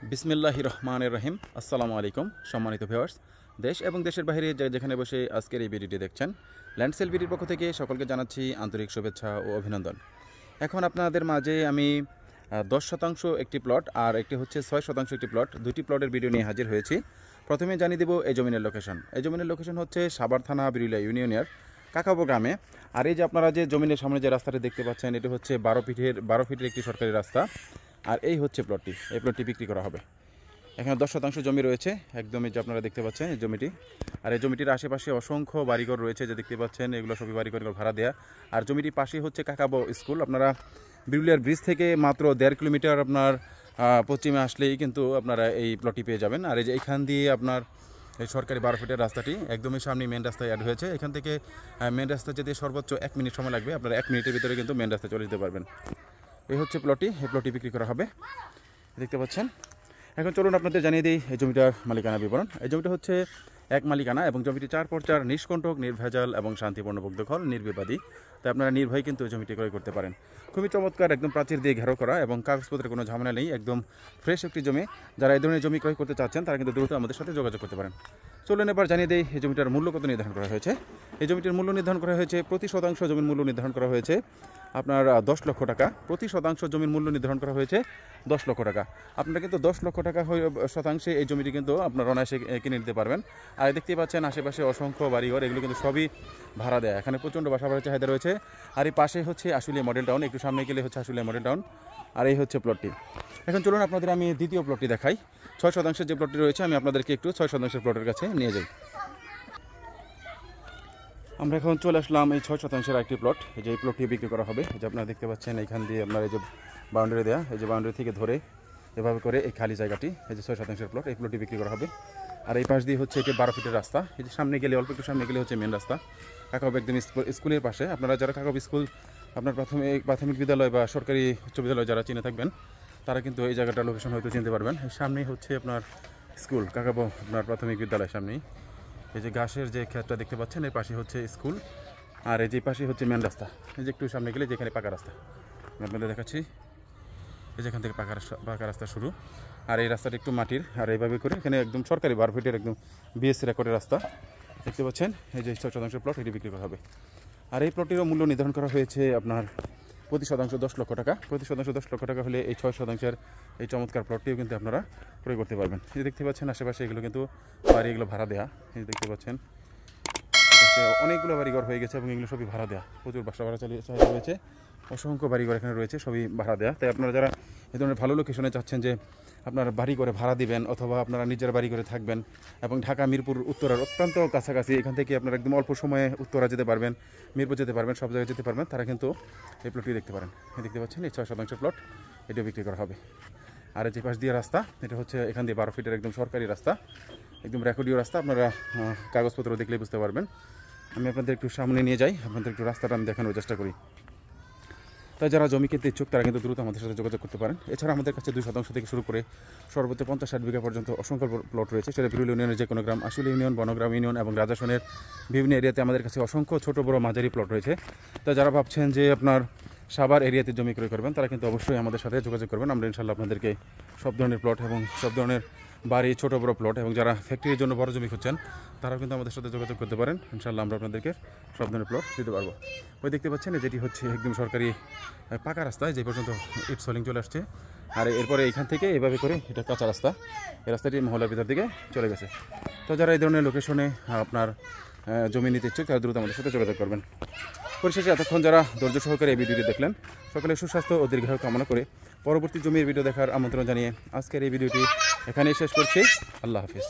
বিসমিল্লাহির রহমানির রহিম। আসসালামু আলাইকুম সম্মানিত ভিউয়ার্স, দেশ এবং দেশের বাইরে যেখানে বসে আজকের এই ভিডিওটি দেখছেন, ল্যান্ডসেল ভিডিওর পক্ষ থেকে সকলকে জানাচ্ছি আন্তরিক শুভেচ্ছা ও অভিনন্দন। এখন আপনাদের মাঝে আমি 10% একটি প্লট আর একটি হচ্ছে 6% একটি প্লট, দুটি প্লটের ভিডিও নিয়ে হাজির হয়েছি। প্রথমে জানিয়ে দেব এই জমিনের লোকেশন। এই জমিনের লোকেশন হচ্ছে সাভার থানা বিরুলিয়া ইউনিয়নের কাকাবো গ্রামে। আর এই যে আপনারা যে জমিনের সামনে যে রাস্তাটি দেখতে পাচ্ছেন, এটি হচ্ছে 12 ফিটের একটি সরকারি রাস্তা। আর এই হচ্ছে প্লটটি, এই প্লটটি বিক্রি করা হবে। এখানে 10% জমি রয়েছে, একদমই যে আপনারা দেখতে পাচ্ছেন এই জমিটি। আর এই জমিটির আশেপাশে অসংখ্য বাড়িঘর রয়েছে, যে দেখতে পাচ্ছেন এগুলো সবই বাড়িঘর ভাড়া দেয়া। আর জমিটির পাশে হচ্ছে কাকাবো স্কুল। আপনারা বিরুলিয়ার ব্রিজ থেকে মাত্র 1.5 কিলোমিটার আপনার পশ্চিমে আসলেই কিন্তু আপনারা এই প্লটটি পেয়ে যাবেন। আর এই যে এখান দিয়ে আপনার এই সরকারি 12 ফিটের রাস্তাটি একদমই সামনে মেন রাস্তায় অ্যাড হয়েছে। এখান থেকে মেন রাস্তা যেতে সর্বোচ্চ 1 মিনিট সময় লাগবে। আপনারা 1 মিনিটের ভিতরে কিন্তু মেন রাস্তায় চলে যেতে পারবেন। এই হচ্ছে প্লটটি, এই প্লটটি বিক্রি করা হবে, দেখতে পাচ্ছেন। এখন চলুন আপনাদের জানিয়ে দিই এই জমিটার মালিকানা বিবরণ। এই জমিটা হচ্ছে এক মালিকানা এবং জমিটি 4x4 নিষ্কণ্টক, নির্ভেজাল এবং শান্তিপূর্ণ দখল, নির্বিবাদী। তাই আপনারা নির্ভয়ে কিন্তু এই জমিটি ক্রয় করতে পারেন। খুবই চমৎকার, একদম প্রাচীর দিয়ে ঘেরাও করা এবং কাগজপত্রের কোনো ঝামেলা নেই, একদম ফ্রেশ একটি জমি। যারা এই ধরনের জমি ক্রয় করতে চাচ্ছেন তারা কিন্তু দ্রুত আমাদের সাথে যোগাযোগ করতে পারেন। চলুন এবার জানিয়ে দিই এই জমিটার মূল্য কত নির্ধারণ করা হয়েছে। এই জমিটির মূল্য নির্ধারণ করা হয়েছে, প্রতি শতাংশ জমির মূল্য নির্ধারণ করা হয়েছে আপনার 10 লক্ষ টাকা। প্রতি শতাংশ জমির মূল্য নির্ধারণ করা হয়েছে 10 লক্ষ টাকা। আপনারা কিন্তু 10 লক্ষ টাকা শতাংশে এই জমিটি কিন্তু আপনার অনায়াসে কিনে নিতে পারবেন। আর দেখতে পাচ্ছেন আশেপাশে অসংখ্য বাড়িঘর, এগুলো কিন্তু সবই ভাড়া দেয়। এখানে প্রচণ্ড বাসা ভাড়ার চাহিদা রয়েছে। আর এই পাশে হচ্ছে আশুলিয়া মডেল টাউন, একটু সামনে গেলে হচ্ছে আশুলিয়া মডেল টাউন। আর এই হচ্ছে প্লটটি। এখন চলুন আপনাদের আমি দ্বিতীয় প্লটটি দেখাই। 6% যে প্লটটি রয়েছে আমি আপনাদেরকে একটু 6% প্লটের কাছে নিয়ে যাই। আমরা এখন চলে আসলাম এই 6% একটি প্লট। এই যে এই প্লটটি বিক্রি করা হবে। এই যে আপনারা দেখতে পাচ্ছেন এখান দিয়ে আপনার এই যে বাউন্ডারি দেওয়া, এই যে বাউন্ডারি থেকে ধরে এভাবে করে এই খালি জায়গাটি, এই যে 6% প্লট, এই প্লটটি বিক্রি করা হবে। আর এই পাশ দিয়ে হচ্ছে এটি 12 ফিটের রাস্তা। এই যে সামনে গেলে, অল্প একটু সামনে গেলে হচ্ছে মেন রাস্তা। কাকাব একদম স্কুলের পাশে। আপনারা যারা কাকাব স্কুল আপনার প্রাথমিক বিদ্যালয় বা সরকারি উচ্চ বিদ্যালয় যারা চিনে থাকবেন, তারা কিন্তু এই জায়গাটার লোকেশন হয়তো চিনতে পারবেন। এই সামনেই হচ্ছে আপনার স্কুল, কাকাব আপনার প্রাথমিক বিদ্যালয় সামনেই। এই যে ঘাসের যে ক্ষেতটা দেখতে পাচ্ছেন, এর পাশে হচ্ছে স্কুল। আর এই যে পাশে হচ্ছে মেন রাস্তা। এই যে একটু সামনে গেলে যেখানে পাকা রাস্তা আমি আপনাদের দেখাচ্ছি, এই যেখান থেকে পাকা রাস্তা শুরু। আর এই রাস্তাটা একটু মাটির। আর এইভাবে করে এখানে একদম সরকারি 12 ফিটের একদম বিএসসি রেকর্ডের রাস্তা দেখতে পাচ্ছেন। এই যে 6% প্লট, এটি বিক্রি করা হবে। আর এই প্লটেরও মূল্য নির্ধারণ করা হয়েছে আপনার প্রতি শতাংশ 10 লক্ষ টাকা। প্রতি শতাংশ 10 লক্ষ টাকা হলে এই 6%-এর এই চমৎকার প্লটটিও কিন্তু আপনারা ক্রয় করতে পারবেন। এই দেখতে পাচ্ছেন আশেপাশে এগুলো কিন্তু বাড়ি, এগুলো ভাড়া দেওয়া। এই দেখতে পাচ্ছেন অনেকগুলো বাড়িঘর হয়ে গেছে এবং এগুলো সবই ভাড়া দেওয়া। প্রচুর বাসা ভাড়া চালিয়ে রয়েছে, অসংখ্য বাড়িঘর এখানে রয়েছে, সবই ভাড়া দেওয়া। তাই আপনারা যারা এই ধরনের ভালো লোকেশনে চাচ্ছেন যে আপনার বাড়ি করে ভাড়া দিবেন অথবা আপনারা নিজের বাড়ি করে থাকবেন এবং ঢাকা মিরপুর উত্তরার অত্যন্ত কাছাকাছি, এখান থেকে আপনারা একদম অল্প সময়ে উত্তরা যেতে পারবেন, মিরপুর যেতে পারবেন, সব জায়গায় যেতে পারবেন, তারা কিন্তু এই প্লটটি দেখতে পারেন। দেখতে পাচ্ছেন এই 6% প্লট, এটিও বিক্রি করা হবে। আর যে পাশ দিয়ে রাস্তা, এটা হচ্ছে এখান দিয়ে 12 ফিটের একদম সরকারি রাস্তা, একদম রেকর্ডীয় রাস্তা। আপনারা কাগজপত্র দেখলেই বুঝতে পারবেন। আমি আপনাদের একটু সামনে নিয়ে যাই, আপনাদের একটু রাস্তাটা আমি দেখানোর চেষ্টা করি। তাই যারা জমি কিনতে ইচ্ছুক তারা কিন্তু দ্রুত আমাদের সাথে যোগাযোগ করতে পারেন। এছাড়া আমাদের কাছে 2% থেকে শুরু করে সর্বোচ্চ 50-60 বিঘা পর্যন্ত অসংখ্য প্লট রয়েছে। সেটা বিরুলিয়া ইউনিয়নের যে কোনো গ্রাম, আশুলিয়া ইউনিয়ন, বনগ্রাম ইউনিয়ন এবং রাজাসনের বিভিন্ন এরিয়াতে আমাদের কাছে অসংখ্য ছোট বড় মাঝারি প্লট রয়েছে। তাই যারা ভাবছেন যে আপনার সাভার এরিয়াতে জমি ক্রয় করবেন, তারা কিন্তু অবশ্যই আমাদের সাথে যোগাযোগ করবেন। আমরা ইনশাল্লাহ আপনাদেরকে সব ধরনের প্লট এবং সব ধরনের বাড়ি, ছোটো বড়ো প্লট এবং যারা ফ্যাক্টরির জন্য বড় জমি খুঁজছেন তারাও কিন্তু আমাদের সাথে যোগাযোগ করতে পারেন। ইনশাল্লাহ আমরা আপনাদেরকে সব ধরনের প্লট দিতে পারবো। ওই দেখতে পাচ্ছেন যেটি হচ্ছে একদম সরকারি পাকা রাস্তায়, যে পর্যন্ত ইট সলিং চলে আসছে। আর এরপরে এইখান থেকে এভাবে করে এটা কাঁচা রাস্তা, এই রাস্তাটি মহলার ভিতর দিকে চলে গেছে। তো যারা এই ধরনের লোকেশনে আপনার জমি নিতে ইচ্ছুক তারা দ্রুত আমাদের সাথে যোগাযোগ করবেন। পরিশেষে এতক্ষণ যারা ধৈর্য সহকারে এই ভিডিওটি দেখলেন, সকলে সুস্বাস্থ্য ও দীর্ঘায়ু কামনা করে পরবর্তী জমির ভিডিও দেখার আমন্ত্রণ জানিয়ে আজকের এই ভিডিওটি এখানেই শেষ করছি। আল্লাহ হাফিজ।